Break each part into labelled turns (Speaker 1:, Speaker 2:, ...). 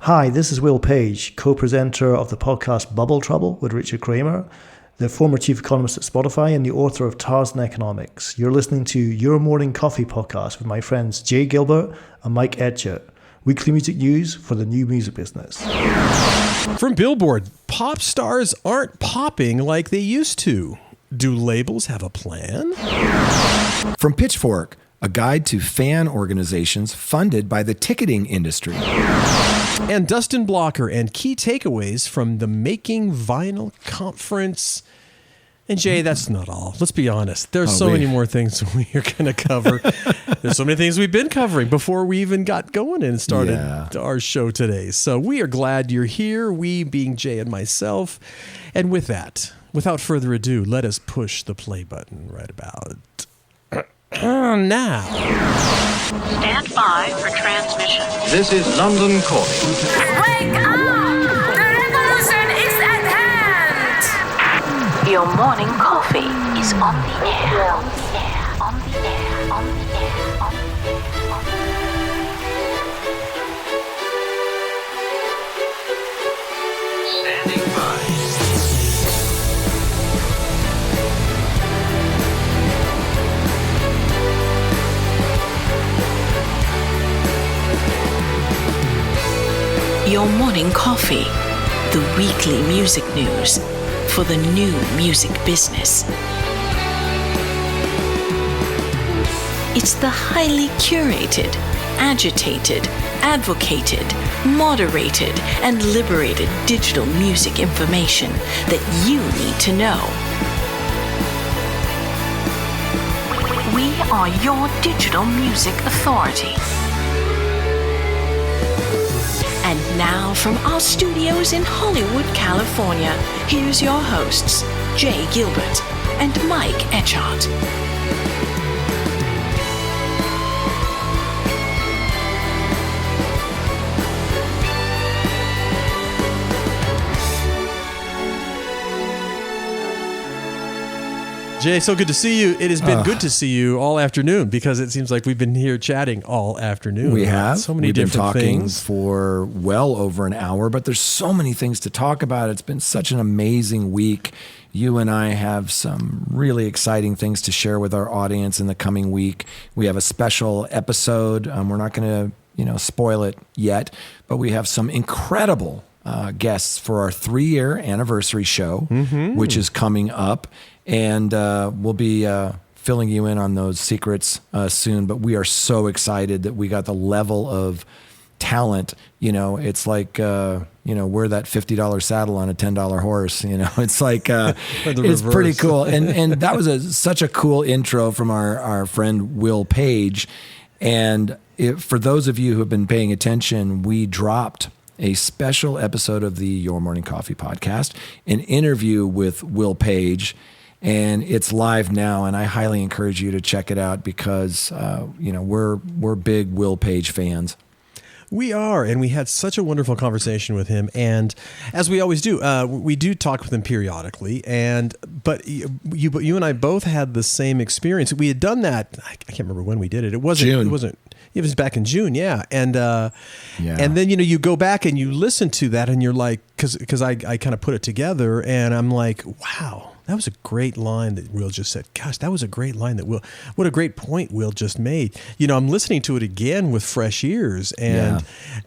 Speaker 1: Hi, this is Will Page, co-presenter of the podcast Bubble Trouble with Richard Kramer, the former chief economist at Spotify and the author of Tarzan Economics. You're listening to Your Morning Coffee podcast with my friends Jay Gilbert and Mike Etchart. Weekly music news for the new music business.
Speaker 2: From Billboard, pop stars aren't popping like they used to. Do labels have a plan?
Speaker 3: From Pitchfork, a guide to fan organizations funded by the ticketing industry.
Speaker 2: And Dustin Blocker and key takeaways from the Making Vinyl conference. And Jay, that's not all. Let's be honest. There's so many more things we are going to cover. There's so many things we've been covering before we even got going and started our show today. So we are glad you're here, we being Jay and myself. And with that, without further ado, let us push the play button right about now.
Speaker 4: Stand by for transmission.
Speaker 5: This is London calling.
Speaker 4: Wake up! The revolution is at hand! Your morning coffee is on the air. On the air. On the air. On the air. On the air. On the air.
Speaker 5: Standing by.
Speaker 4: Your morning coffee, the weekly music news for the new music business. It's the highly curated, agitated, advocated, moderated, and liberated digital music information that you need to know. We are your digital music authority. And now from our studios in Hollywood, California, here's your hosts, Jay Gilbert and Mike Etchart.
Speaker 2: Jay, so good to see you. It has been good to see you all afternoon because it seems like we've been here chatting all afternoon.
Speaker 3: We have.
Speaker 2: So many
Speaker 3: We've
Speaker 2: different
Speaker 3: been talking
Speaker 2: things.
Speaker 3: for well over an hour, but there's so many things to talk about. It's been such an amazing week. You and I have some really exciting things to share with our audience in the coming week. We have a special episode. We're not going to, spoil it yet, but we have some incredible guests for our 3-year anniversary show, which is coming up. And we'll be filling you in on those secrets soon. But we are so excited that we got the level of talent. It's like, wear that $50 saddle on a $10 horse. It's like, it's pretty cool. And that was such a cool intro from our friend Will Page. And for those of you who have been paying attention, we dropped a special episode of the Your Morning Coffee podcast, an interview with Will Page. And it's live now, and I highly encourage you to check it out because, we're big Will Page fans.
Speaker 2: We are, and we had such a wonderful conversation with him. And as we always do, we do talk with him periodically. But you and I both had the same experience. We had done that. I can't remember when we did it. It wasn't.
Speaker 3: June.
Speaker 2: It was back in June, yeah. And then you go back and you listen to that, and you're like, because I kind of put it together, and I'm like, wow. That was a great line that Will just said. Gosh, that was a great line what a great point Will just made. I'm listening to it again with fresh ears, and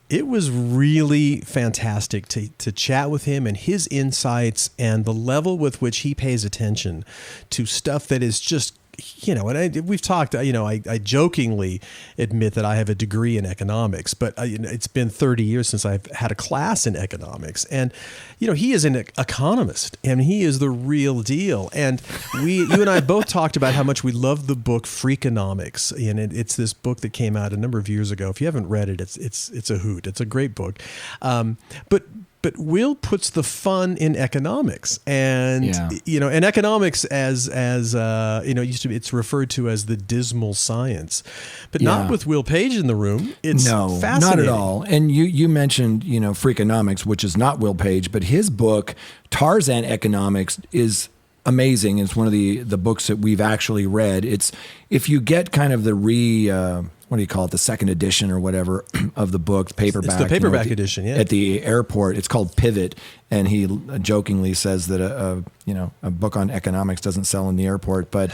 Speaker 2: it was really fantastic to chat with him and his insights and the level with which he pays attention to stuff that is just, and we've talked, I jokingly admit that I have a degree in economics, but it's been 30 years since I've had a class in economics. And, he is an economist and he is the real deal. And you and I both talked about how much we love the book Freakonomics. And it's this book that came out a number of years ago. If you haven't read it, it's a hoot. It's a great book. But Will puts the fun in economics, and and economics as used to be, it's referred to as the dismal science, but not with Will Page in the room. It's fascinating.
Speaker 3: Not at all. And you mentioned Freakonomics, which is not Will Page, but his book Tarzan Economics is amazing. It's one of the books that we've actually read. It's, if you get kind of the what do you call it, the second edition or whatever of the book, paperback.
Speaker 2: It's the paperback edition, yeah.
Speaker 3: At the airport, it's called Pivot, and he jokingly says that a book on economics doesn't sell in the airport, but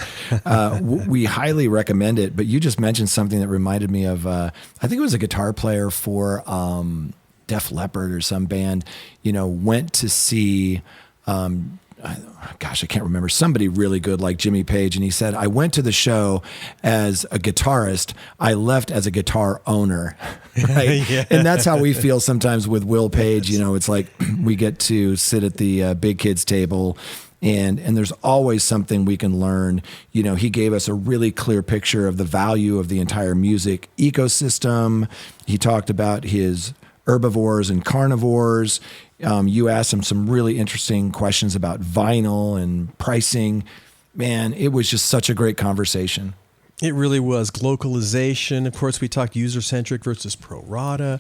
Speaker 3: we highly recommend it. But you just mentioned something that reminded me of, I think it was a guitar player for Def Leppard or some band, went to see, I can't remember, somebody really good like Jimmy Page. And he said, I went to the show as a guitarist. I left as a guitar owner. Right. Yeah. And that's how we feel sometimes with Will Page. It's like we get to sit at the big kids table and there's always something we can learn. He gave us a really clear picture of the value of the entire music ecosystem. He talked about his herbivores and carnivores. You asked him some really interesting questions about vinyl and pricing. Man, it was just such a great conversation.
Speaker 2: It really was. Glocalization. Of course, we talked user-centric versus pro-rata.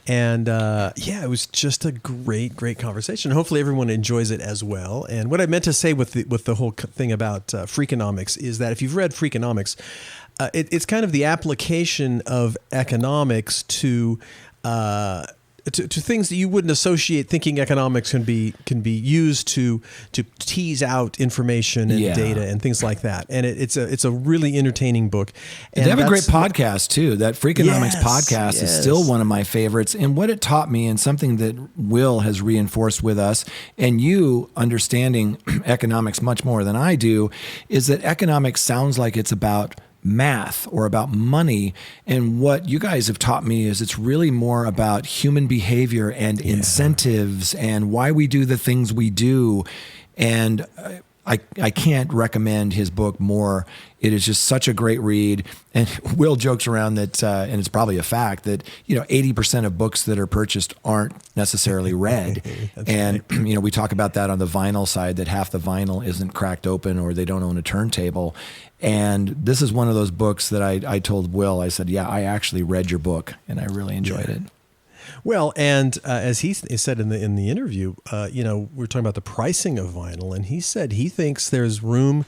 Speaker 2: And it was just a great conversation. Hopefully everyone enjoys it as well. And what I meant to say with the whole thing about Freakonomics is that if you've read Freakonomics, it's kind of the application of economics to things that you wouldn't associate thinking economics can be used to tease out information and data and things like that. And it's a really entertaining book. And
Speaker 3: they have a great podcast too. That Freakonomics podcast is still one of my favorites. And what it taught me, and something that Will has reinforced with us, and you understanding economics much more than I do, is that economics sounds like it's about math or about money. And what you guys have taught me is it's really more about human behavior and incentives and why we do the things we do. And I can't recommend his book more. It is just such a great read. And Will jokes around that, and it's probably a fact, that 80% of books that are purchased aren't necessarily read. And right. We talk about that on the vinyl side, that half the vinyl isn't cracked open or they don't own a turntable. And this is one of those books that I told Will, I said, I actually read your book and I really enjoyed it.
Speaker 2: Well, and as he said in the interview, we're talking about the pricing of vinyl, and he said he thinks there's room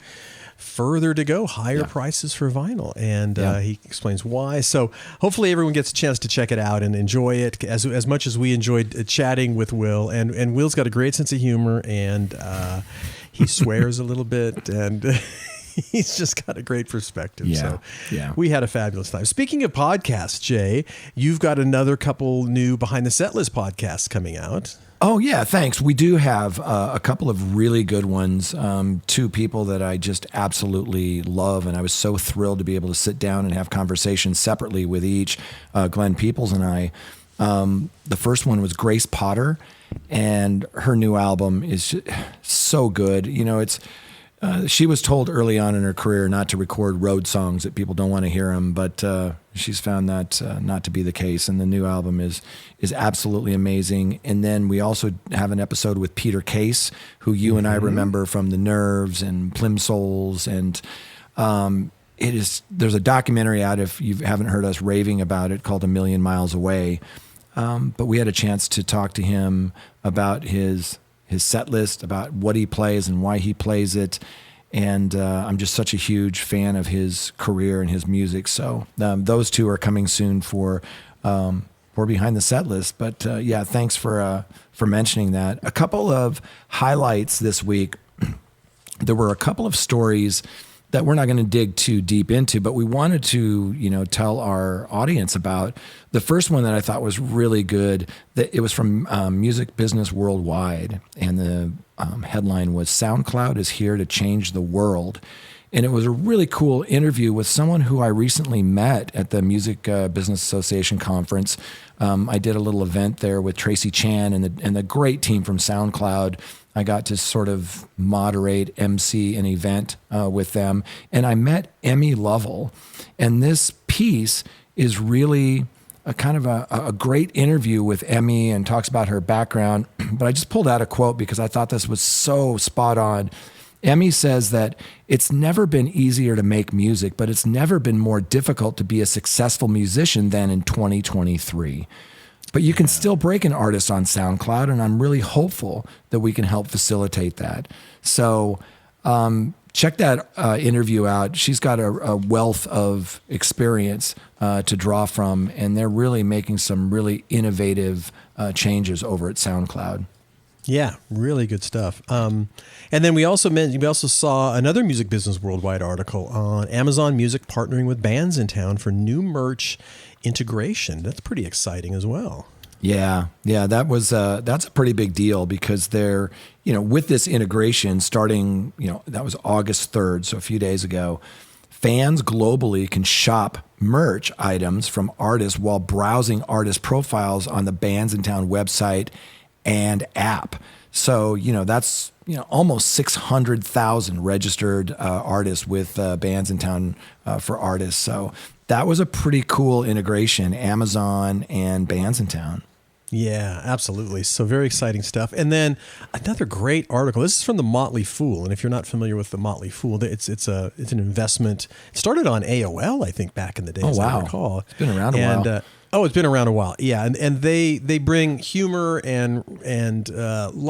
Speaker 2: further to go, higher prices for vinyl, and he explains why. So hopefully everyone gets a chance to check it out and enjoy it as much as we enjoyed chatting with Will. And Will's got a great sense of humor, and he swears a little bit, and he's just got a great perspective. So we had a fabulous time. Speaking of podcasts, Jay, you've got another couple new Behind the Setlist podcasts coming out.
Speaker 3: Oh, yeah, thanks. We do have a couple of really good ones. Two people that I just absolutely love, and I was so thrilled to be able to sit down and have conversations separately with each, Glenn Peoples and I. The first one was Grace Potter, and her new album is so good. She was told early on in her career not to record road songs, that people don't want to hear them, but she's found that not to be the case, and the new album is absolutely amazing. And then we also have an episode with Peter Case, who you and I remember from The Nerves and Plimsolls, and there's a documentary out, if you haven't heard us raving about it, called A Million Miles Away. But we had a chance to talk to him about his set list, about what he plays and why he plays it. And I'm just such a huge fan of his career and his music. So those two are coming soon for Behind the Set List. But thanks for mentioning that. A couple of highlights this week. There were a couple of stories that we're not going to dig too deep into, but we wanted to, tell our audience about. The first one that I thought was really good, that it was from Music Business Worldwide, and the headline was "SoundCloud is here to change the world." And it was a really cool interview with someone who I recently met at the Music Business Association conference. I did a little event there with Tracy Chan and the great team from SoundCloud. I got to sort of moderate, MC an event with them. And I met Emmy Lovell. And this piece is really a kind of a great interview with Emmy, and talks about her background. But I just pulled out a quote because I thought this was so spot on. Emmy says that it's never been easier to make music, but it's never been more difficult to be a successful musician than in 2023. But you can still break an artist on SoundCloud, and I'm really hopeful that we can help facilitate that. So Check that interview out. She's got a wealth of experience to draw from, and they're really making some really innovative changes over at SoundCloud.
Speaker 2: Yeah, really good stuff. And then we also saw another Music Business Worldwide article on Amazon Music partnering with bands in town for new merch integration. That's pretty exciting as well.
Speaker 3: Yeah, that's a pretty big deal because they're, with this integration starting, that was August 3rd, so a few days ago, fans globally can shop merch items from artists while browsing artist profiles on the Bands in Town website and app. So, that's, almost 600,000 registered artists with Bands in Town for artists. So that was a pretty cool integration, Amazon and Bands in Town.
Speaker 2: Yeah, absolutely. So very exciting stuff. And then another great article. This is from the Motley Fool. And if you're not familiar with the Motley Fool, it's an investment. It started on AOL, I think, back in the day.
Speaker 3: Oh, wow.
Speaker 2: I recall.
Speaker 3: It's been around a while.
Speaker 2: It's been around a while. Yeah, and they bring humor and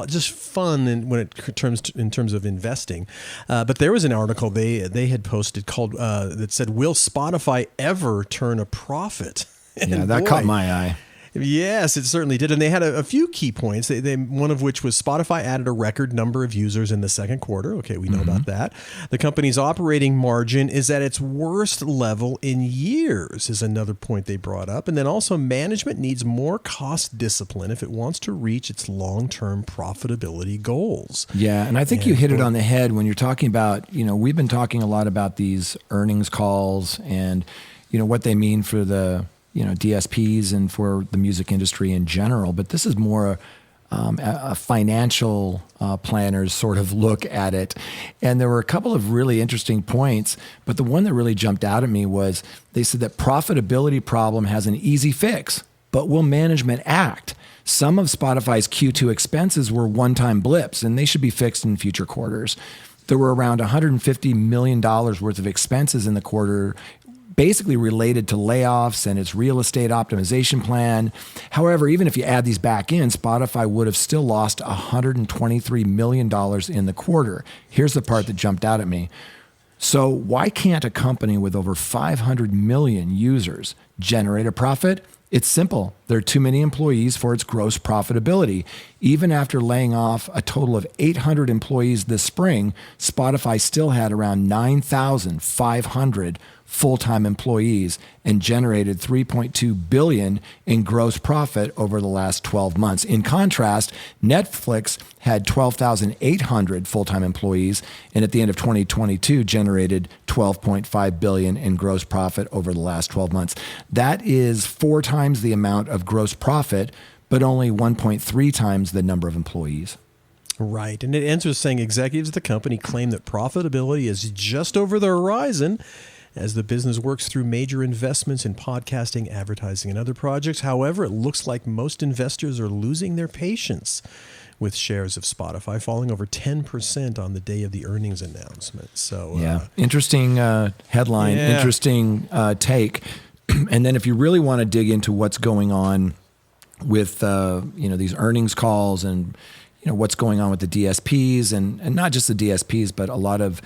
Speaker 2: just fun in terms of investing. But there was an article they had posted called that said, "Will Spotify ever turn a profit?"
Speaker 3: Yeah, that caught my eye.
Speaker 2: Yes, it certainly did. And they had a few key points, one of which was Spotify added a record number of users in the second quarter. Okay, we know about that. The company's operating margin is at its worst level in years, is another point they brought up. And then also management needs more cost discipline if it wants to reach its long-term profitability goals.
Speaker 3: Yeah, and I think you hit it on the head when you're talking about, we've been talking a lot about these earnings calls and, what they mean for the DSPs and for the music industry in general, but this is more a financial planner's sort of look at it. And there were a couple of really interesting points, but the one that really jumped out at me was they said that profitability problem has an easy fix, but will management act? Some of Spotify's Q2 expenses were one-time blips, and they should be fixed in future quarters. There were around $150 million worth of expenses in the quarter, basically related to layoffs and its real estate optimization plan. However, even if you add these back in, Spotify would have still lost $123 million in the quarter. Here's the part that jumped out at me. So why can't a company with over 500 million users generate a profit? It's simple. There are too many employees for its gross profitability. Even after laying off a total of 800 employees this spring, Spotify still had around 9,500 full-time employees and generated $3.2 billion in gross profit over the last 12 months. In contrast, Netflix had 12,800 full-time employees and at the end of 2022 generated $12.5 billion in gross profit over the last 12 months. That is 4 times the amount of gross profit, but only 1.3 times the number of employees.
Speaker 2: Right. And it ends with saying executives of the company claim that profitability is just over the horizon as the business works through major investments in podcasting, advertising, and other projects. However, it looks like most investors are losing their patience with shares of Spotify falling over 10% on the day of the earnings announcement. So,
Speaker 3: interesting headline, interesting take. And then if you really want to dig into what's going on with these earnings calls and what's going on with the DSPs and not just the DSPs, but a lot of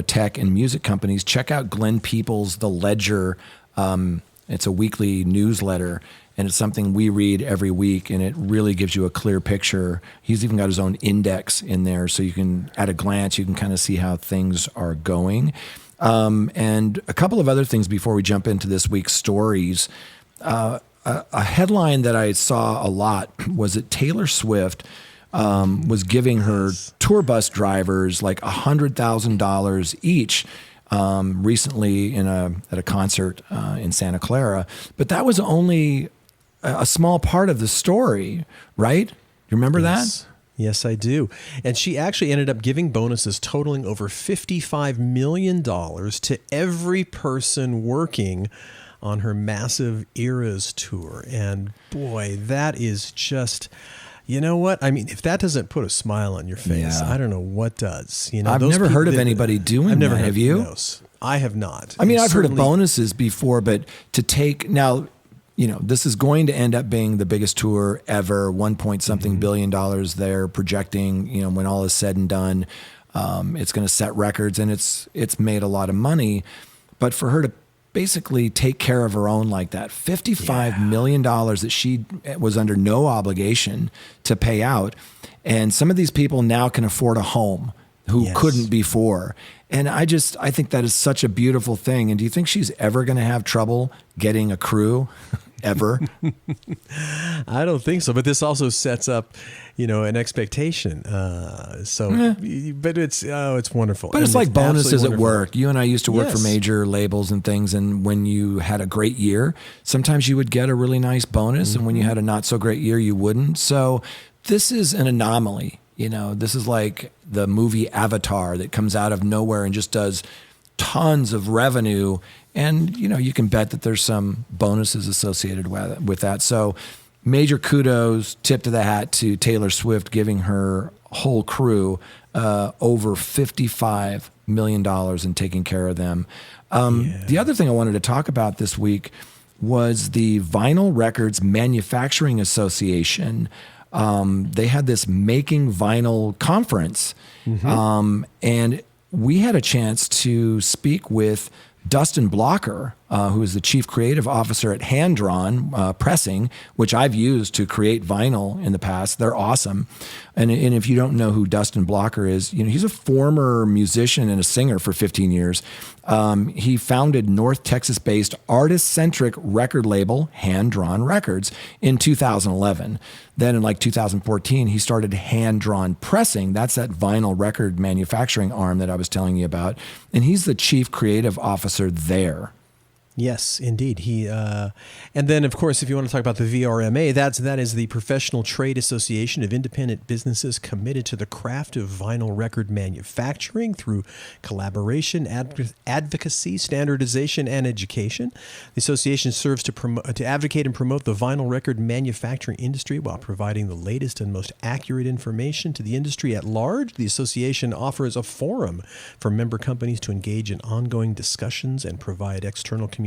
Speaker 3: tech and music companies, check out Glenn Peoples' The Ledger. It's a weekly newsletter, and it's something we read every week, and it really gives you a clear picture. He's even got his own index in there, so you can, at a glance, you can kind of see how things are going. And a couple of other things before we jump into this week's stories. A headline that I saw a lot was that Taylor Swift was giving her tour bus drivers like $100,000 each recently at a concert in Santa Clara. But that was only a small part of the story, right? You remember that?
Speaker 2: Yes, I do. And she actually ended up giving bonuses totaling over $55 million to every person working on her massive Eras tour. And boy, that is just... You know what? I mean, if that doesn't put a smile on your face, I don't know what does.
Speaker 3: I've never heard of anybody doing that. Have you?
Speaker 2: I have not.
Speaker 3: I mean, I've heard of bonuses before, but to take now, this is going to end up being the biggest tour ever, $1 point something billion they're projecting, when all is said and done. It's going to set records, and it's made a lot of money. But for her to basically take care of her own like that, $55 million that she was under no obligation to pay out. And some of these people now can afford a home who couldn't before. And I think that is such a beautiful thing. And do you think she's ever going to have trouble getting a crew? Ever?
Speaker 2: I don't think so, but this also sets up, an expectation. But it's wonderful.
Speaker 3: But it's like bonuses at work. You and I used to work for
Speaker 2: Yes.
Speaker 3: major labels and things, and when you had a great year, sometimes you would get a really nice bonus, and when you had a not so great year, you wouldn't. So this is an anomaly. This is like the movie Avatar that comes out of nowhere and just does tons of revenue. And, you can bet that there's some bonuses associated with that. So major kudos, tip to the hat to Taylor Swift, giving her whole crew over $55 million and taking care of them. The other thing I wanted to talk about this week was the Vinyl Records Manufacturing Association. They had this Making Vinyl conference. And we had a chance to speak with Dustin Blocker, who is the chief creative officer at Hand Drawn Pressing, which I've used to create vinyl in the past. They're awesome. And if you don't know who Dustin Blocker is, he's a former musician and a singer for 15 years. He founded North Texas-based artist-centric record label Hand Drawn Records in 2011. Then in 2014, he started Hand Drawn Pressing. That's that vinyl record manufacturing arm that I was telling you about. And he's the chief creative officer there.
Speaker 2: Yes, indeed. And then, of course, if you want to talk about the VRMA, that is the Professional Trade Association of Independent Businesses committed to the craft of vinyl record manufacturing through collaboration, advocacy, standardization, and education. The association serves to advocate and promote the vinyl record manufacturing industry while providing the latest and most accurate information to the industry at large. The association offers a forum for member companies to engage in ongoing discussions and provide external communication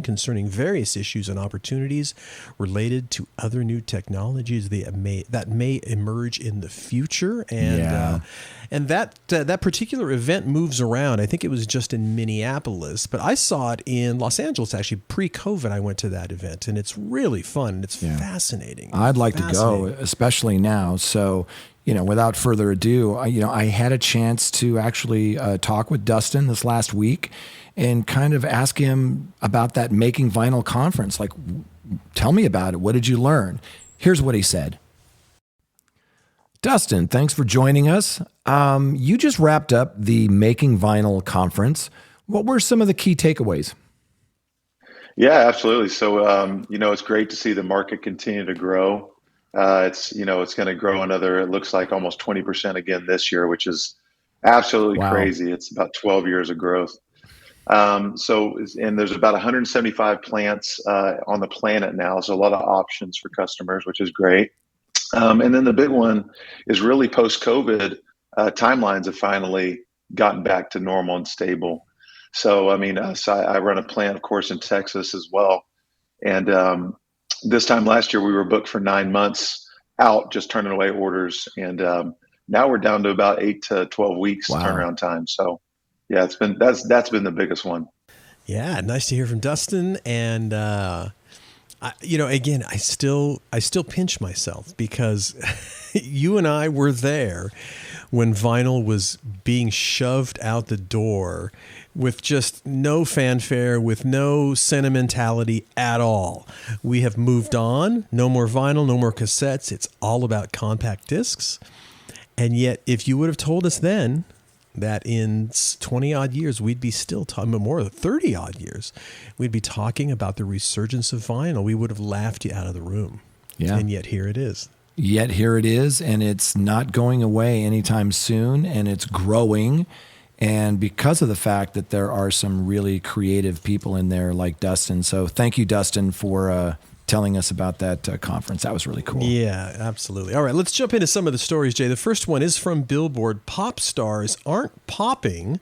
Speaker 2: concerning various issues and opportunities related to other new technologies that may emerge in the future. And that particular event moves around. I think it was just in Minneapolis, but I saw it in Los Angeles actually. Pre-COVID, I went to that event, and it's really fun and it's fascinating.
Speaker 3: I'd like to go, especially now. So, without further ado, I had a chance to actually talk with Dustin this last week and kind of ask him about that Making Vinyl conference. Like, tell me about it. What did you learn? Here's what he said. Dustin, thanks for joining us. You just wrapped up the Making Vinyl conference. What were some of the key takeaways?
Speaker 6: Yeah, absolutely. So, it's great to see the market continue to grow. It's going to grow another, it looks like almost 20% again this year, which is absolutely crazy. It's about 12 years of growth. And there's about 175 plants on the planet now. So a lot of options for customers, which is great. And then the big one is really post-COVID, timelines have finally gotten back to normal and stable. So, I run a plant, of course, in Texas as well. And this time last year, we were booked for 9 months out, just turning away orders. And now we're down to about 8 to 12 weeks turnaround time. So, yeah, that's been the biggest one.
Speaker 2: Yeah, nice to hear from Dustin. And again, I still pinch myself because you and I were there when vinyl was being shoved out the door with just no fanfare, with no sentimentality at all. We have moved on. No more vinyl, no more cassettes. It's all about compact discs. And yet, if you would have told us then that in 20 odd years, we'd be still talking, more than 30 odd years, we'd be talking about the resurgence of vinyl, we would have laughed you out of the room. Yeah. And yet here it is.
Speaker 3: Yet here it is, and it's not going away anytime soon, and it's growing. And because of the fact that there are some really creative people in there like Dustin. So thank you, Dustin, for telling us about that conference. That was really cool.
Speaker 2: Yeah, absolutely. All right, let's jump into some of the stories, Jay. The first one is from Billboard. Pop stars aren't popping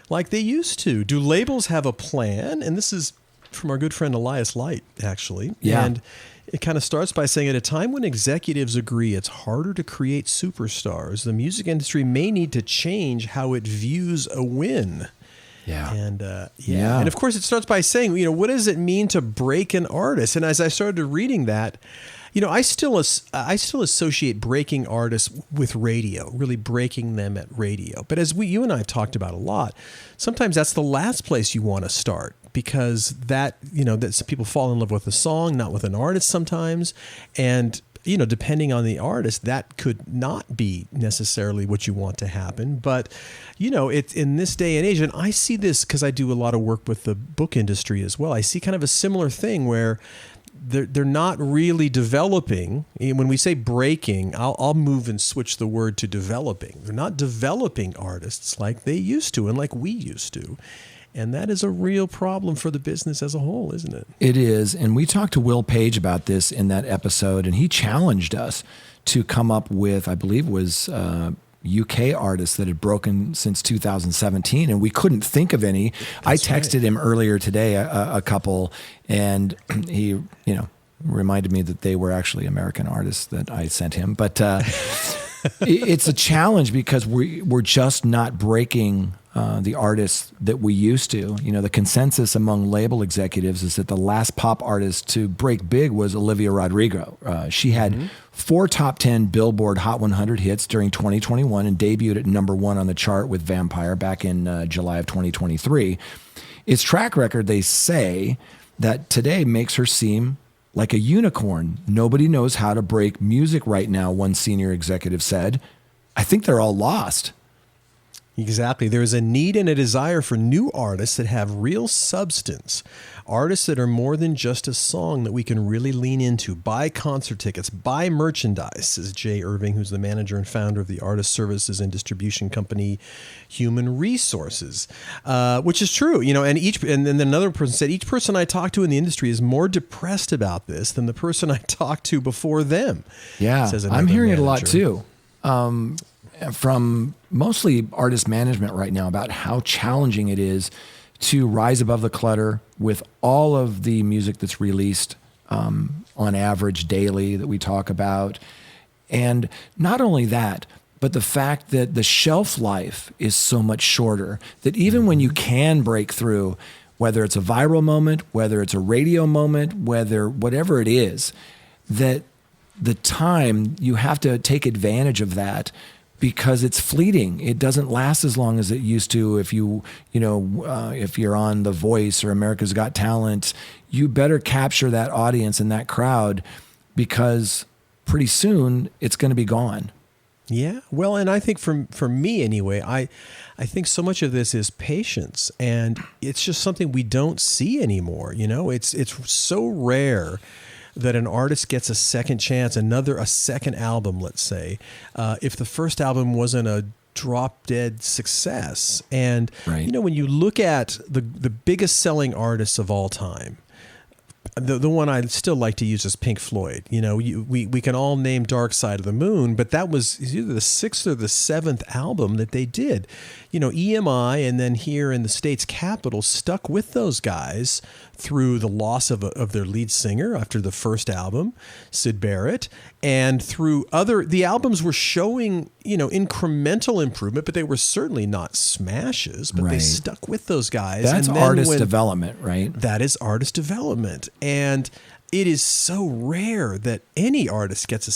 Speaker 2: like they used to. Do labels have a plan? And this is from our good friend Elias Light, actually.
Speaker 3: Yeah.
Speaker 2: And It kind of starts by saying, at a time when executives agree it's harder to create superstars, the music industry may need to change how it views a win.
Speaker 3: Yeah.
Speaker 2: And and of course it starts by saying, what does it mean to break an artist? And as I started reading that, I still associate breaking artists with radio, really breaking them at radio. But as you and I have talked about a lot, sometimes that's the last place you want to start, because that people fall in love with a song, not with an artist sometimes. And depending on the artist, that could not be necessarily what you want to happen. But, it's in this day and age, and I see this because I do a lot of work with the book industry as well. I see kind of a similar thing where they're not really developing. When we say breaking, I'll move and switch the word to developing. They're not developing artists like they used to and like we used to. And that is a real problem for the business as a whole, isn't it?
Speaker 3: It is. And we talked to Will Page about this in that episode, and he challenged us to come up with, I believe it was UK artists that had broken since 2017, and we couldn't think of any. I texted him earlier today, a couple, and he, reminded me that they were actually American artists that I sent him. But it's a challenge because we're just not breaking the artists that we used to. The consensus among label executives is that the last pop artist to break big was Olivia Rodrigo. She had 4 top 10 Billboard Hot 100 hits during 2021 and debuted at number 1 on the chart with Vampire back in July of 2023. Its track record, they say, that today makes her seem like a unicorn. Nobody knows how to break music right now, one senior executive said. I think they're all lost.
Speaker 2: Exactly. There is a need and a desire for new artists that have real substance. Artists that are more than just a song that we can really lean into. Buy concert tickets, buy merchandise, says Jay Irving, who's the manager and founder of the artist services and distribution company Human Resources, which is true. And then another person said, each person I talk to in the industry is more depressed about this than the person I talked to before them.
Speaker 3: Yeah,
Speaker 2: says
Speaker 3: I'm hearing
Speaker 2: manager.
Speaker 3: it a lot too. From mostly artist management right now about how challenging it is to rise above the clutter with all of the music that's released on average daily that we talk about. And not only that, but the fact that the shelf life is so much shorter that even when you can break through, whether it's a viral moment, whether it's a radio moment, whatever it is, that the time you have to take advantage of that because it's fleeting. It doesn't last as long as it used to. If if you're on The Voice or America's Got Talent, you better capture that audience and that crowd because pretty soon it's going to be gone.
Speaker 2: Yeah. Well, and I think for me anyway, I think so much of this is patience, and it's just something we don't see anymore. It's so rare that an artist gets a second chance, a second album, let's say, if the first album wasn't a drop dead success. And,
Speaker 3: right.
Speaker 2: When you look at the biggest selling artists of all time, the one I still like to use is Pink Floyd. We can all name Dark Side of the Moon, but that was either the 6th or the 7th album that they did. EMI and then here in the States Capitol stuck with those guys through the loss of their lead singer after the first album, Syd Barrett, and through the albums were showing, incremental improvement, but they were certainly not smashes, but they stuck with those guys.
Speaker 3: That's artist development, right?
Speaker 2: That is artist development. And it is so rare that any artist gets a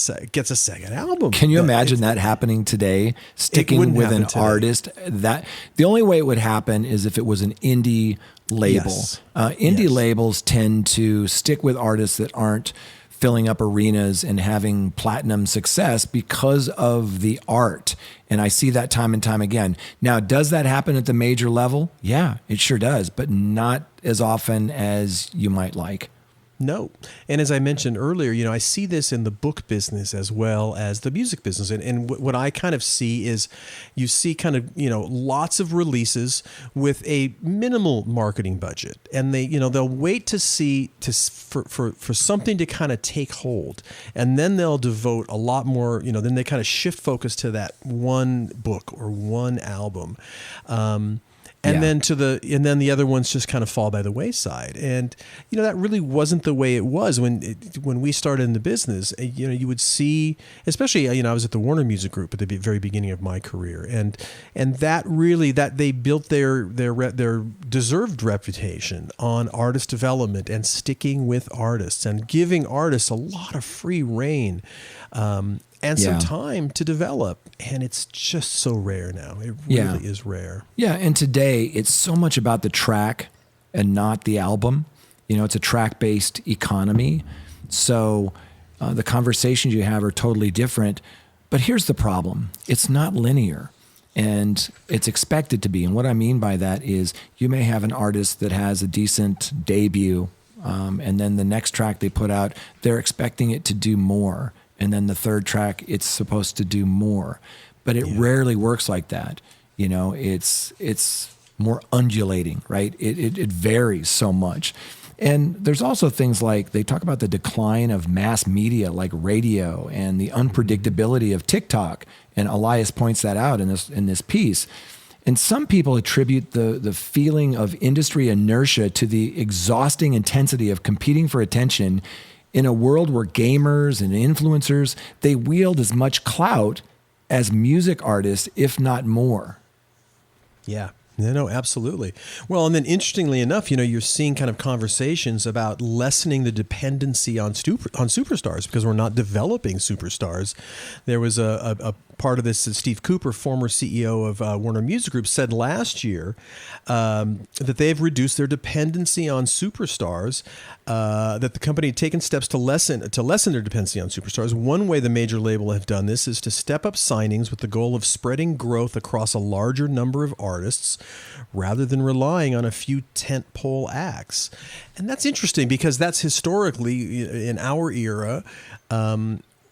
Speaker 2: second album.
Speaker 3: Can you imagine that happening today? Sticking with an artist, that the only way it would happen is if it was an indie label.
Speaker 2: Yes.
Speaker 3: Indie labels tend to stick with artists that aren't filling up arenas and having platinum success because of the art. And I see that time and time again. Now, does that happen at the major level? Yeah, it sure does, but not as often as you might like.
Speaker 2: No. And as I mentioned earlier, I see this in the book business as well as the music business. And what I kind of see is you see kind of, lots of releases with a minimal marketing budget. And they'll wait to see for something to kind of take hold. And then they'll devote a lot more, then they kind of shift focus to that one book or one album. and then the other ones just kind of fall by the wayside. And that really wasn't the way it was when we started in the business. You would see, especially I was at the Warner Music Group at the very beginning of my career, and that they built their deserved reputation on artist development and sticking with artists and giving artists a lot of free rein. And some time to develop. And it's just so rare now. It really is rare.
Speaker 3: Yeah, and today it's so much about the track and not the album. It's a track-based economy. So the conversations you have are totally different. But here's the problem. It's not linear. And it's expected to be. And what I mean by that is you may have an artist that has a decent debut, and then the next track they put out, they're expecting it to do more. And then the third track, it's supposed to do more. But it rarely works like that. It's more undulating, right? It varies so much. And there's also things like they talk about the decline of mass media like radio and the unpredictability of TikTok. And Elias points that out in this piece. And some people attribute the feeling of industry inertia to the exhausting intensity of competing for attention in a world where gamers and influencers, they wield as much clout as music artists, if not more.
Speaker 2: Yeah. No, absolutely. Well, and then interestingly enough, you're seeing kind of conversations about lessening the dependency on superstars because we're not developing superstars. There was a part of this that Steve Cooper, former CEO of Warner Music Group, said last year that they've reduced their dependency on superstars, that the company had taken steps to lessen their dependency on superstars. One way the major label have done this is to step up signings with the goal of spreading growth across a larger number of artists rather than relying on a few tentpole acts. And that's interesting because that's historically, in our era,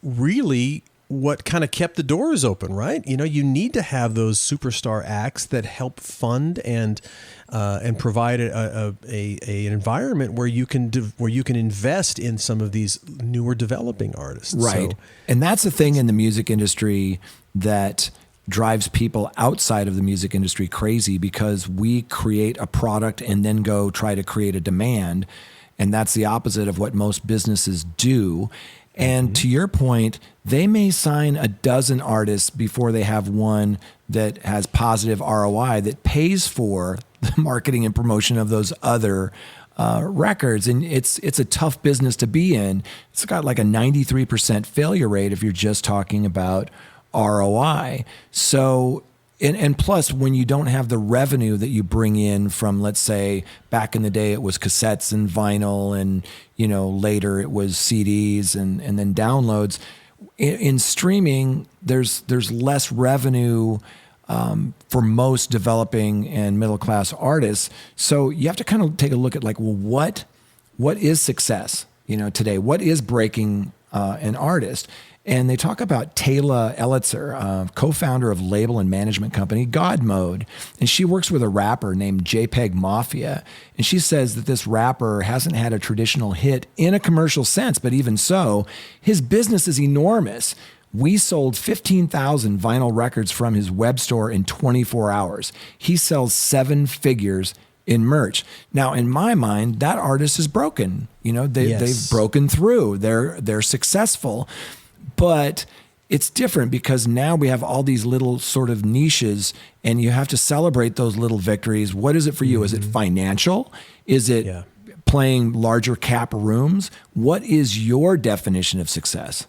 Speaker 2: really what kind of kept the doors open, right? You need to have those superstar acts that help fund and provide an environment where you can invest in some of these newer developing artists.
Speaker 3: Right. And that's the thing in the music industry that drives people outside of the music industry crazy, because we create a product and then go try to create a demand. And that's the opposite of what most businesses do. And to your point, they may sign a dozen artists before they have one that has positive ROI that pays for the marketing and promotion of those other records. And it's a tough business to be in. It's got like a 93% failure rate if you're just talking about ROI. So, and plus, when you don't have the revenue that you bring in from, let's say, back in the day, it was cassettes and vinyl, and later it was CDs and then downloads. In streaming, there's less revenue for most developing and middle class artists. So you have to kind of take a look at what is success? Today, what is breaking an artist? And they talk about Taylor Elitzer, co-founder of label and management company God Mode. And she works with a rapper named JPEG Mafia. And she says that this rapper hasn't had a traditional hit in a commercial sense, but even so, his business is enormous. We sold 15,000 vinyl records from his web store in 24 hours. He sells 7 figures in merch. Now, in my mind, that artist is broken. They've broken through. They're successful. But it's different because now we have all these little sort of niches, and you have to celebrate those little victories. What is it for you? Is it financial? Is it playing larger cap rooms? What is your definition of success?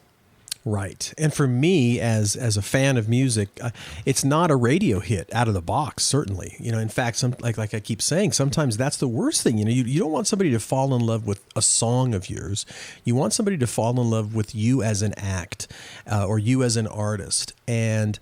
Speaker 2: Right. And for me, as a fan of music, it's not a radio hit out of the box, certainly. In fact, like I keep saying, sometimes that's the worst thing. You don't want somebody to fall in love with a song of yours. You want somebody to fall in love with you as an act, or you as an artist. And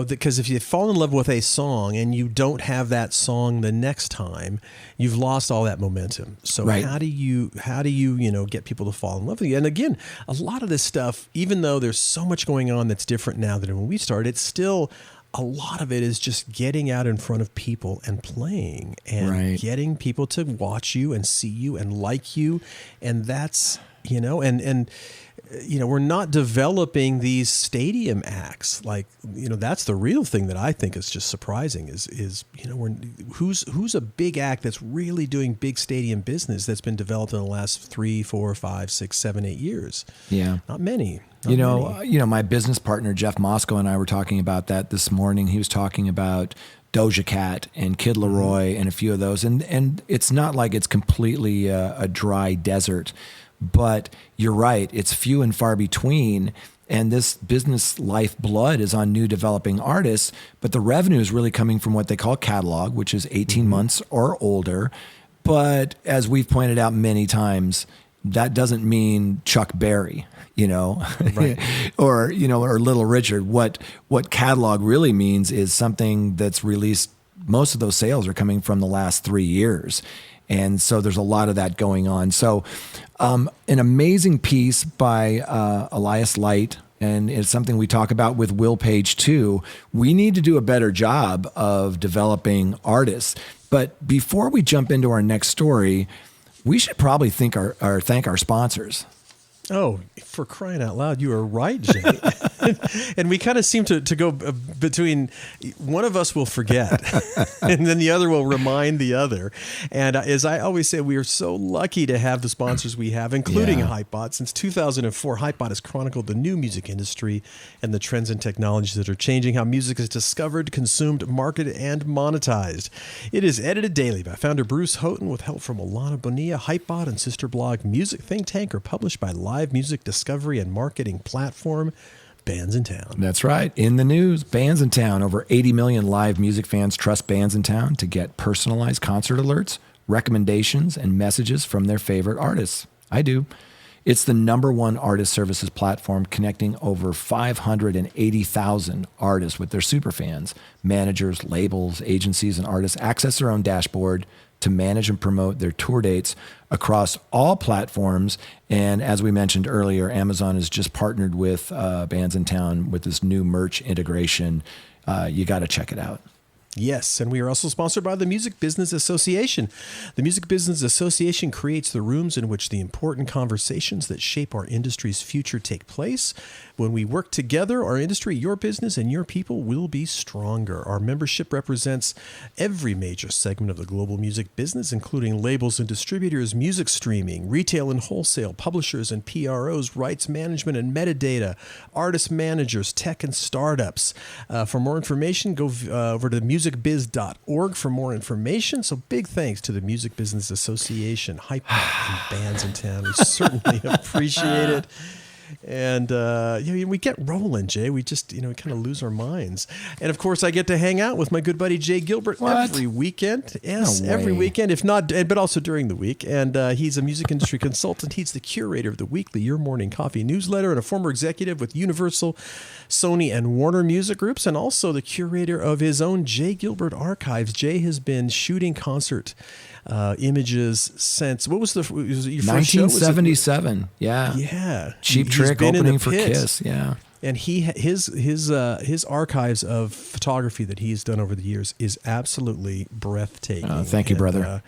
Speaker 2: because if you fall in love with a song and you don't have that song the next time, you've lost all that momentum. So how do you get people to fall in love with you? And again, a lot of this stuff, even though there's so much going on that's different now than when we started, it's still, a lot of it is just getting out in front of people and playing and getting people to watch you and see you and like you. And that's, and we're not developing these stadium acts. Like, that's the real thing that I think is just surprising is who's a big act that's really doing big stadium business that's been developed in the last 3, 4, 5, 6, 7, 8 years.
Speaker 3: Yeah.
Speaker 2: Not many.
Speaker 3: My business partner, Jeff Moscow, and I were talking about that this morning. He was talking about Doja Cat and Kid Laroi and a few of those. And it's not like it's completely a dry desert, but you're right. It's few and far between. And this business lifeblood is on new developing artists, but the revenue is really coming from what they call catalog, which is 18 months or older. But as we've pointed out many times, that doesn't mean Chuck Berry, right. or Little Richard. What catalog really means is something that's released. Most of those sales are coming from the last 3 years. And so there's a lot of that going on. So an amazing piece by Elias Light, and it's something we talk about with Will Page too. We need to do a better job of developing artists. But before we jump into our next story, we should probably thank our sponsors.
Speaker 2: Oh, for crying out loud, you are right, Jay. And we kind of seem to go between one of us will forget and then the other will remind the other. And as I always say, we are so lucky to have the sponsors we have, including Hypebot. Since 2004, Hypebot has chronicled the new music industry and the trends and technologies that are changing how music is discovered, consumed, marketed, and monetized. It is edited daily by founder Bruce Houghton with help from Alana Bonilla. Hypebot and sister blog Music Think Tank are published by live music discovery and marketing platform Bands in Town.
Speaker 3: That's right. In the news, Bands in Town. Over 80 million live music fans trust Bands in Town to get personalized concert alerts, recommendations, and messages from their favorite artists. I do. It's the #1 artist services platform connecting over 580,000 artists with their superfans. Managers, labels, agencies, and artists access their own dashboard to manage and promote their tour dates across all platforms. And as we mentioned earlier, Amazon has just partnered with Bands in Town with this new merch integration. You got to check it out.
Speaker 2: Yes, and we are also sponsored by the Music Business Association. The Music Business Association creates the rooms in which the important conversations that shape our industry's future take place. When we work together, our industry, your business, and your people will be stronger. Our membership represents every major segment of the global music business, including labels and distributors, music streaming, retail and wholesale, publishers and PROs, rights management and metadata, artist managers, tech and startups. For more information, go over to musicbiz.org for more information. So big thanks to the Music Business Association, Hypebot, and Bands in Town. We certainly appreciate it. And we get rolling, Jay. We just, we kind of lose our minds. And of course, I get to hang out with my good buddy Jay Gilbert every weekend. Yes, every weekend, if not, but also during the week. And he's a music industry consultant. He's the curator of the weekly Your Morning Coffee newsletter and a former executive with Universal, Sony, and Warner Music Groups, and also the curator of his own Jay Gilbert Archives. Jay has been shooting concert images since your first
Speaker 3: 1977. Yeah. Cheap Trick opening for Kiss. Yeah.
Speaker 2: And his archives of photography that he's done over the years is absolutely breathtaking.
Speaker 3: Thank you, brother.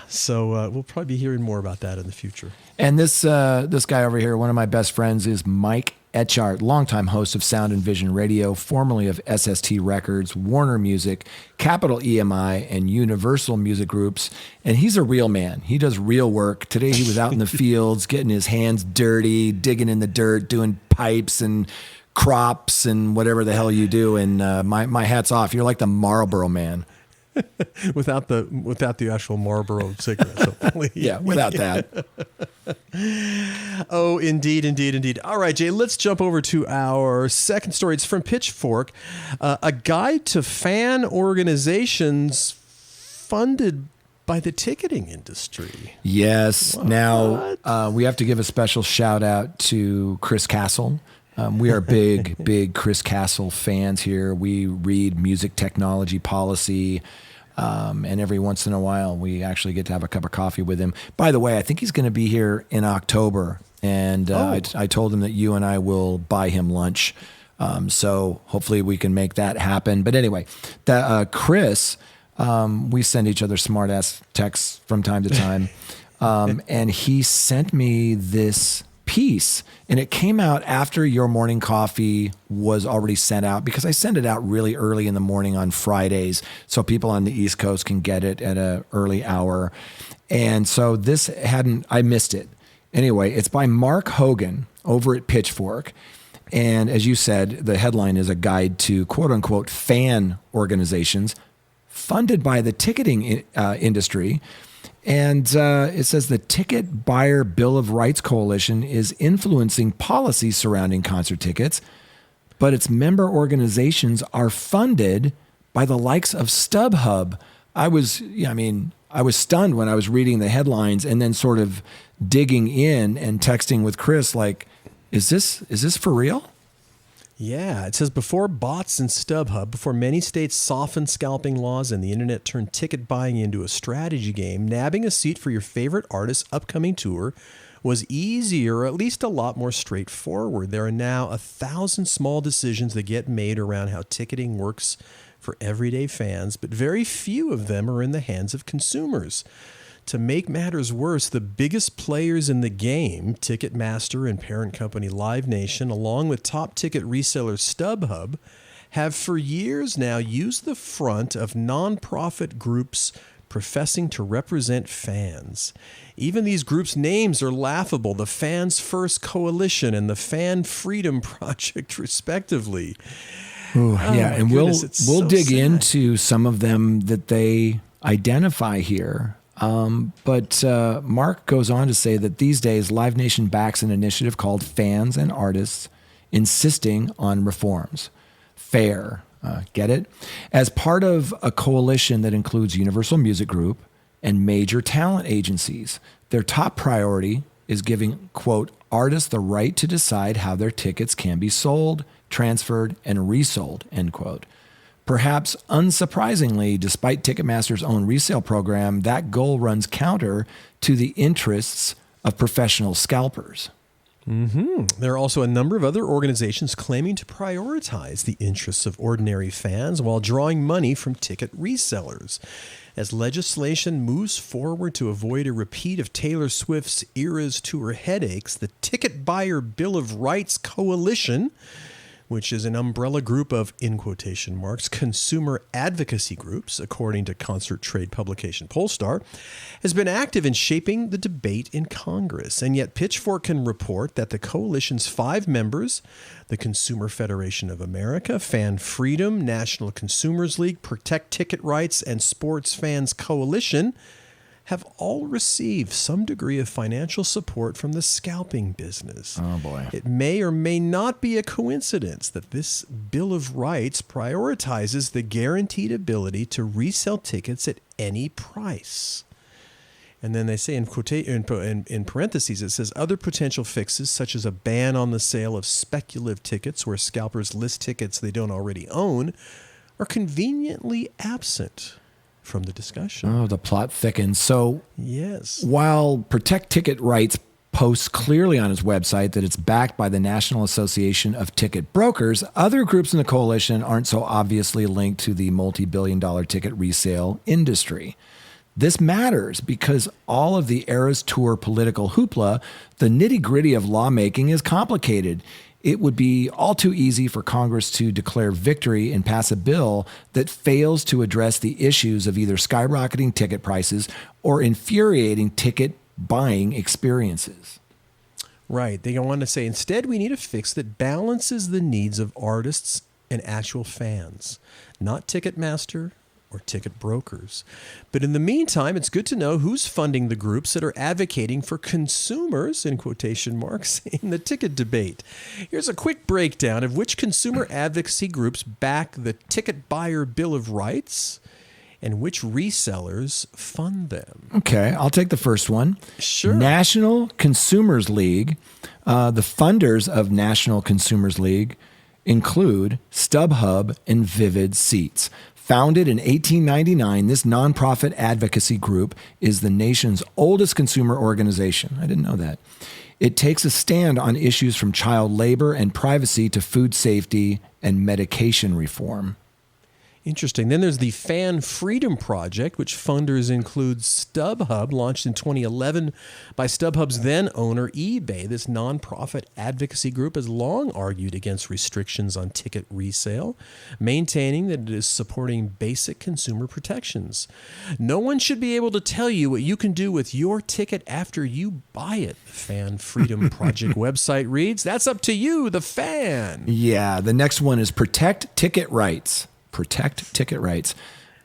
Speaker 2: So we'll probably be hearing more about that in the future.
Speaker 3: And this guy over here, one of my best friends, is Mike Etchart, longtime host of Sound and Vision Radio, formerly of SST Records, Warner Music, Capital EMI, and Universal Music Groups. And he's a real man. He does real work. Today he was out in the fields, getting his hands dirty, digging in the dirt, doing pipes and crops and whatever the hell you do. And my hat's off. You're like the Marlboro Man.
Speaker 2: without the actual Marlboro cigarettes.
Speaker 3: Yeah, without that.
Speaker 2: Oh, indeed. All right, Jay, let's jump over to our second story. It's from Pitchfork, a guide to fan organizations funded by the ticketing industry.
Speaker 3: Yes. What? Now, we have to give a special shout out to Chris Castle. We are big Chris Castle fans here. We read Music Technology Policy, and every once in a while we actually get to have a cup of coffee with him. By the way, I think he's going to be here in October, and I told him that you and I will buy him lunch. So hopefully we can make that happen. But anyway, Chris, we send each other smart-ass texts from time to time, and he sent me this piece, and it came out after Your Morning Coffee was already sent out, because I send it out really early in the morning on Fridays so people on the East Coast can get it at an early hour. And so I missed it. Anyway, it's by Mark Hogan over at Pitchfork. And as you said, the headline is a guide to quote unquote fan organizations funded by the ticketing industry. And it says the Ticket Buyer Bill of Rights Coalition is influencing policies surrounding concert tickets, but its member organizations are funded by the likes of StubHub. I was stunned when I was reading the headlines and then sort of digging in and texting with Chris, like, is this for real?
Speaker 2: Yeah, it says before bots and StubHub, before many states softened scalping laws and the internet turned ticket buying into a strategy game, nabbing a seat for your favorite artist's upcoming tour was easier, or at least a lot more straightforward. There are now 1,000 small decisions that get made around how ticketing works for everyday fans, but very few of them are in the hands of consumers. To make matters worse, the biggest players in the game, Ticketmaster and parent company Live Nation, along with top ticket reseller StubHub, have for years now used the front of nonprofit groups professing to represent fans. Even these groups' names are laughable: the Fans First Coalition and the Fan Freedom Project, respectively.
Speaker 3: Ooh, yeah, and goodness, we'll dig into some of them that they identify here. But Mark goes on to say that these days Live Nation backs an initiative called Fans and Artists, insisting on reforms. Fair, get it? As part of a coalition that includes Universal Music Group and major talent agencies. Their top priority is giving, quote, artists the right to decide how their tickets can be sold, transferred, and resold, end quote. Perhaps unsurprisingly, despite Ticketmaster's own resale program, that goal runs counter to the interests of professional scalpers.
Speaker 2: Mm-hmm. There are also a number of other organizations claiming to prioritize the interests of ordinary fans while drawing money from ticket resellers. As legislation moves forward to avoid a repeat of Taylor Swift's Eras Tour headaches, the Ticket Buyer Bill of Rights Coalition, which is an umbrella group of, in quotation marks, consumer advocacy groups, according to concert trade publication Pollstar, has been active in shaping the debate in Congress. And yet Pitchfork can report that the coalition's 5 members, the Consumer Federation of America, Fan Freedom, National Consumers League, Protect Ticket Rights, and Sports Fans Coalition, have all received some degree of financial support from the scalping business.
Speaker 3: Oh, boy.
Speaker 2: It may or may not be a coincidence that this Bill of Rights prioritizes the guaranteed ability to resell tickets at any price. And then they say in parentheses, it says other potential fixes, such as a ban on the sale of speculative tickets where scalpers list tickets they don't already own, are conveniently absent from the discussion.
Speaker 3: Oh, the plot thickens. So,
Speaker 2: yes,
Speaker 3: while Protect Ticket Rights posts clearly on its website that it's backed by the National Association of Ticket Brokers, other groups in the coalition aren't so obviously linked to the multi-billion-dollar ticket resale industry. This matters because all of the Eras Tour political hoopla, the nitty-gritty of lawmaking, is complicated. It would be all too easy for Congress to declare victory and pass a bill that fails to address the issues of either skyrocketing ticket prices or infuriating ticket buying experiences.
Speaker 2: Right. They go on to say, instead, we need a fix that balances the needs of artists and actual fans, not Ticketmaster or ticket brokers. But in the meantime, it's good to know who's funding the groups that are advocating for consumers, in quotation marks, in the ticket debate. Here's a quick breakdown of which consumer advocacy groups back the Ticket Buyer Bill of Rights and which resellers fund them.
Speaker 3: Okay, I'll take the first one.
Speaker 2: Sure.
Speaker 3: National Consumers League. The funders of National Consumers League include StubHub and Vivid Seats. Founded in 1899, this nonprofit advocacy group is the nation's oldest consumer organization. I didn't know that. It takes a stand on issues from child labor and privacy to food safety and medication reform.
Speaker 2: Interesting. Then there's the Fan Freedom Project, which funders include StubHub, launched in 2011 by StubHub's then owner, eBay. This nonprofit advocacy group has long argued against restrictions on ticket resale, maintaining that it is supporting basic consumer protections. No one should be able to tell you what you can do with your ticket after you buy it, the Fan Freedom Project website reads. That's up to you, the fan.
Speaker 3: Yeah, the next one is Protect Ticket Rights. Protect Ticket Rights.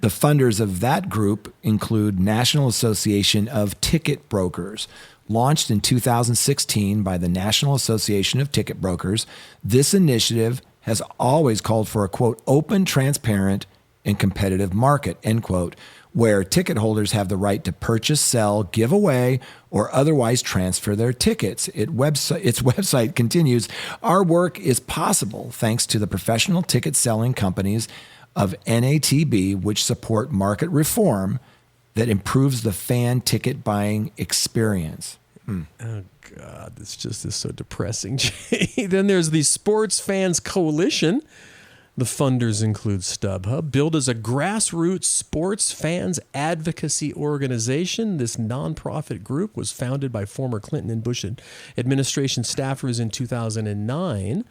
Speaker 3: The funders of that group include National Association of Ticket Brokers. Launched in 2016 by the National Association of Ticket Brokers, this initiative has always called for a, quote, open, transparent, and competitive market, end quote, where ticket holders have the right to purchase, sell, give away, or otherwise transfer their tickets. Its website continues, our work is possible thanks to the professional ticket selling companies of NATB, which support market reform that improves the fan ticket buying experience.
Speaker 2: Oh, God, this just is so depressing, Jay. Then there's the Sports Fans Coalition. The funders include StubHub, billed as a grassroots sports fans advocacy organization. This nonprofit group was founded by former Clinton and Bush administration staffers in 2009.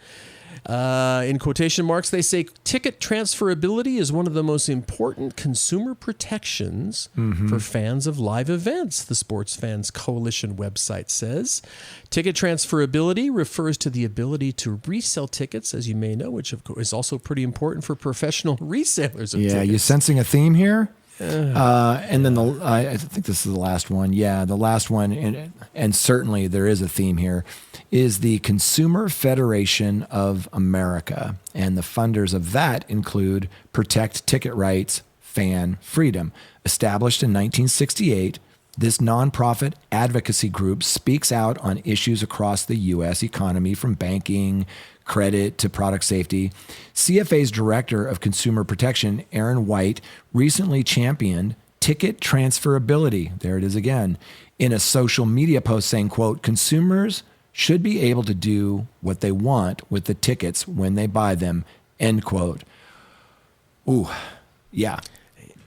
Speaker 2: In quotation marks, they say ticket transferability is one of the most important consumer protections for fans of live events, the Sports Fans Coalition website says. Ticket transferability refers to the ability to resell tickets, as you may know, which of course is also pretty important for professional resellers of tickets.
Speaker 3: Yeah, you sensing a theme here? And then I think this is the last one. Yeah, the last one, and certainly there is a theme here, is the Consumer Federation of America. And the funders of that include Protect Ticket Rights, Fan Freedom. Established in 1968, this nonprofit advocacy group speaks out on issues across the U.S. economy, from banking, credit to product safety. CFA's Director of Consumer Protection, Aaron White, recently championed ticket transferability, there it is again, in a social media post saying, quote, consumers should be able to do what they want with the tickets when they buy them, end quote. Ooh, yeah.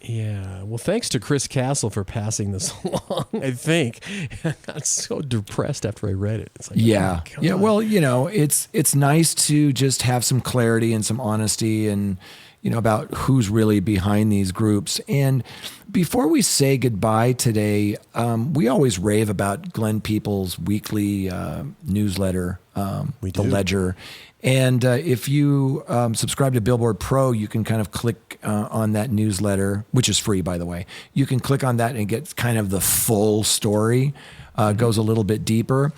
Speaker 2: Yeah, well, thanks to Chris Castle for passing this along, I think. I got so depressed after I read it. It's like,
Speaker 3: yeah.
Speaker 2: Oh,
Speaker 3: yeah. Well, you know, it's nice to just have some clarity and some honesty and, you know, about who's really behind these groups. And before we say goodbye today, we always rave about Glenn Peoples' weekly newsletter, The Ledger. And if you subscribe to Billboard Pro, you can kind of click on that newsletter, which is free, by the way. You can click on that and get kind of the full story, goes a little bit deeper.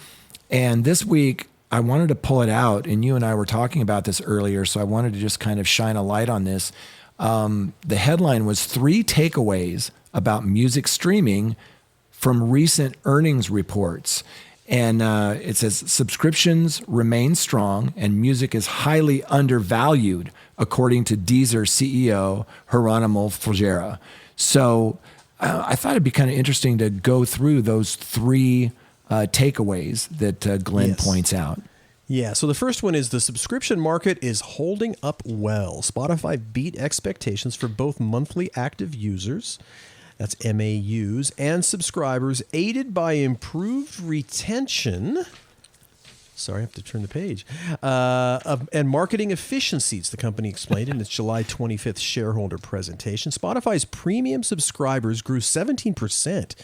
Speaker 3: And this week, I wanted to pull it out, and you and I were talking about this earlier, so I wanted to just kind of shine a light on this. The headline was 3 takeaways about music streaming from recent earnings reports. And it says subscriptions remain strong and music is highly undervalued, according to Deezer CEO Geronimo Folgera. So I thought it'd be kind of interesting to go through those 3 takeaways that Glenn points out.
Speaker 2: Yeah, so the first one is the subscription market is holding up well. Spotify beat expectations for both monthly active users, that's MAUs, and subscribers, aided by improved retention. Sorry, I have to turn the page. And marketing efficiencies, the company explained in its July 25th shareholder presentation. Spotify's premium subscribers grew 17%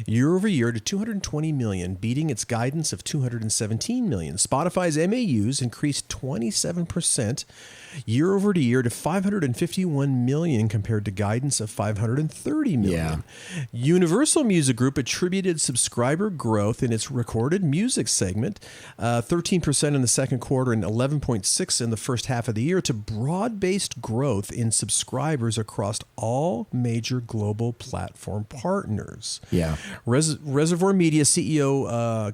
Speaker 2: year over year to 220 million, beating its guidance of 217 million. Spotify's MAUs increased 27% year over year to 551 million compared to guidance of 530 million. Yeah. Universal Music Group attributed subscriber growth in its recorded music segment, 13% in the second quarter and 11.6% in the first half of the year, to broad-based growth in subscribers across all major global platform partners.
Speaker 3: Yeah.
Speaker 2: Reservoir Media CEO,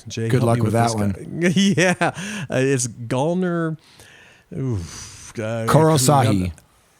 Speaker 2: Jay,
Speaker 3: good luck with that one.
Speaker 2: Yeah, it's Gulner. Korosahi.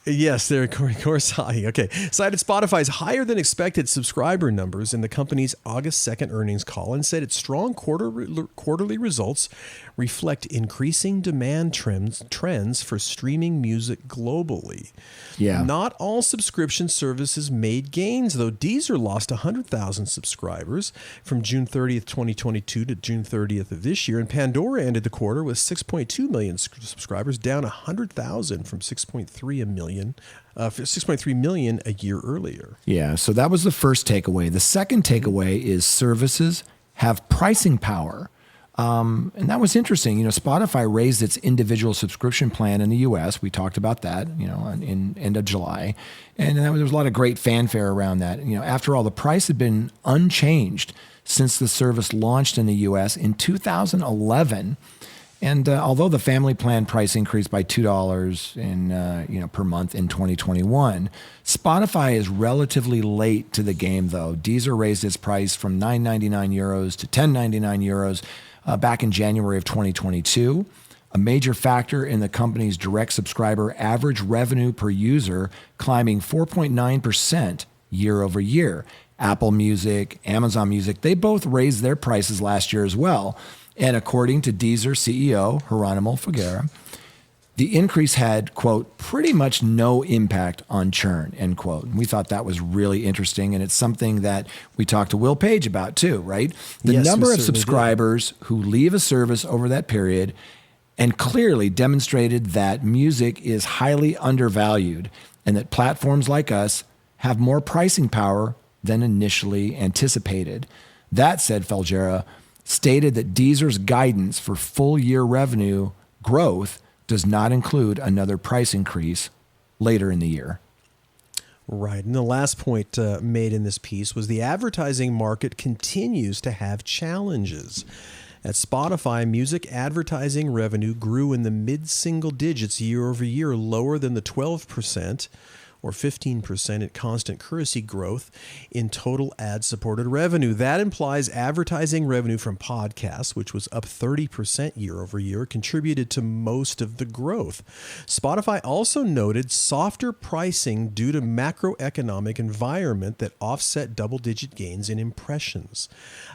Speaker 2: Yes, they're of course high. Okay. Cited Spotify's higher than expected subscriber numbers in the company's August 2nd earnings call and said its strong quarterly results reflect increasing demand trends for streaming music globally.
Speaker 3: Yeah.
Speaker 2: Not all subscription services made gains, though. Deezer lost 100,000 subscribers from June 30th, 2022 to June 30th of this year, and Pandora ended the quarter with 6.2 million subscribers, down 100,000 from 6.3 million a year earlier.
Speaker 3: Yeah, so that was the first takeaway. The second takeaway is services have pricing power. And that was interesting. Spotify raised its individual subscription plan in the U.S. We talked about that, in end of July. And there was a lot of great fanfare around that. After all, the price had been unchanged since the service launched in the U.S. in 2011. And although the family plan price increased by $2 per month in 2021, Spotify is relatively late to the game, though. Deezer raised its price from €9.99 to €10.99 back in January of 2022. A major factor in the company's direct subscriber average revenue per user climbing 4.9% year over year. Apple Music, Amazon Music, they both raised their prices last year as well. And according to Deezer CEO Geronimo Figueroa, the increase had, quote, pretty much no impact on churn, end quote. And we thought that was really interesting. And it's something that we talked to Will Page about too, right? The number of subscribers who leave a service over that period and clearly demonstrated that music is highly undervalued and that platforms like us have more pricing power than initially anticipated. That said, Figueroa stated that Deezer's guidance for full-year revenue growth does not include another price increase later in the year.
Speaker 2: Right. And the last point made in this piece was the advertising market continues to have challenges. At Spotify, music advertising revenue grew in the mid-single digits year over year, lower than the 12% or 15% at constant currency growth in total ad-supported revenue. That implies advertising revenue from podcasts, which was up 30% year over year, contributed to most of the growth. Spotify also noted softer pricing due to macroeconomic environment that offset double-digit gains in impressions.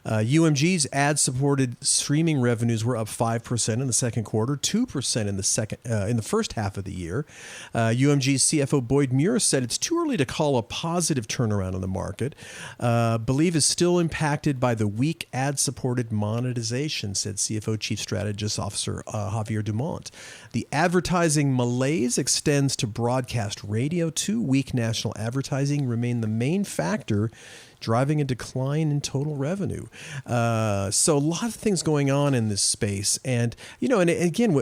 Speaker 2: UMG's ad-supported streaming revenues were up 5% in the second quarter, 2% in the first half of the year. UMG's CFO Boyd Muir said it's too early to call a positive turnaround in the market. Believe is still impacted by the weak ad-supported monetization, said CFO Chief Strategist Officer Javier Dumont. The advertising malaise extends to broadcast radio too. Weak national advertising remain the main factor driving a decline in total revenue. So a lot of things going on in this space. And, and again,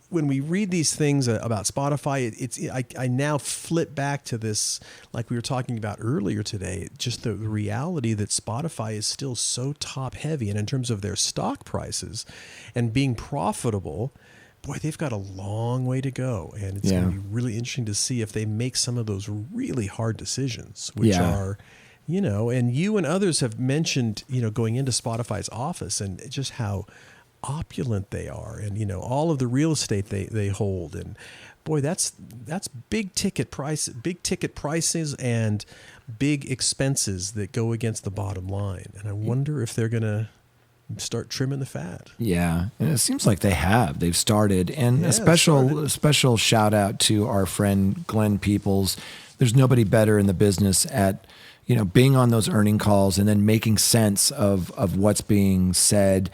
Speaker 2: when we read these things about Spotify, I now flip back to this, like we were talking about earlier today, just the reality that Spotify is still so top heavy. And in terms of their stock prices and being profitable, boy, they've got a long way to go. And it's going to be really interesting to see if they make some of those really hard decisions, which are, and you and others have mentioned, going into Spotify's office and just how opulent they are, and all of the real estate they hold, and boy, that's big ticket prices and big expenses that go against the bottom line. And I wonder if they're gonna start trimming the fat.
Speaker 3: Yeah, and it seems like they've started. And a special shout out to our friend Glenn Peoples. There's nobody better in the business at being on those earning calls and then making sense of what's being said.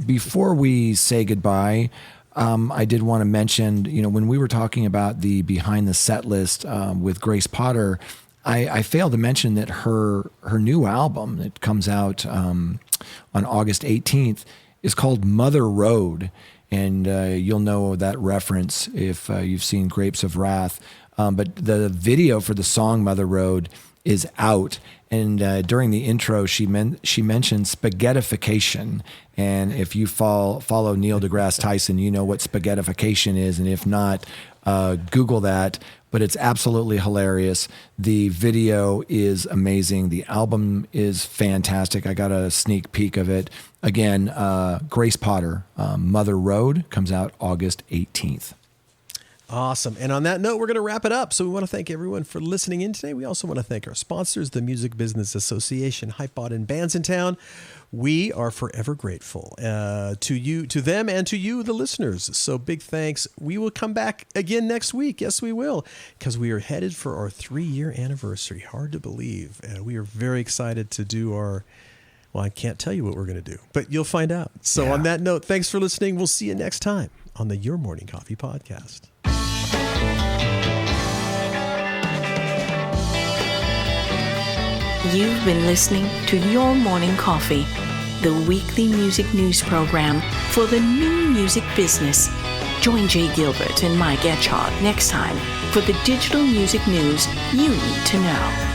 Speaker 3: Before we say goodbye, I did want to mention, when we were talking about the behind the set list with Grace Potter, I failed to mention that her new album that comes out on August 18th is called Mother Road. And you'll know that reference if you've seen Grapes of Wrath. But the video for the song Mother Road is out, and during the intro, she mentioned spaghettification. And if you follow Neil deGrasse Tyson, you know what spaghettification is, and if not, Google that. But it's absolutely hilarious. The video is amazing. The album is fantastic. I got a sneak peek of it. Again, Grace Potter, Mother Road, comes out August 18th.
Speaker 2: Awesome. And on that note, we're going to wrap it up. So we want to thank everyone for listening in today. We also want to thank our sponsors, the Music Business Association, Hypebot, and Bands in Town. We are forever grateful to them, and to you, the listeners. So big thanks. We will come back again next week. Yes, we will, because we are headed for our 3-year anniversary. Hard to believe. We are very excited to do our... Well, I can't tell you what we're going to do, but you'll find out. So on that note, thanks for listening. We'll see you next time on the Your Morning Coffee Podcast.
Speaker 4: You've been listening to Your Morning Coffee, the weekly music news program for the new music business. Join Jay Gilbert and Mike Etchart next time for the digital music news you need to know.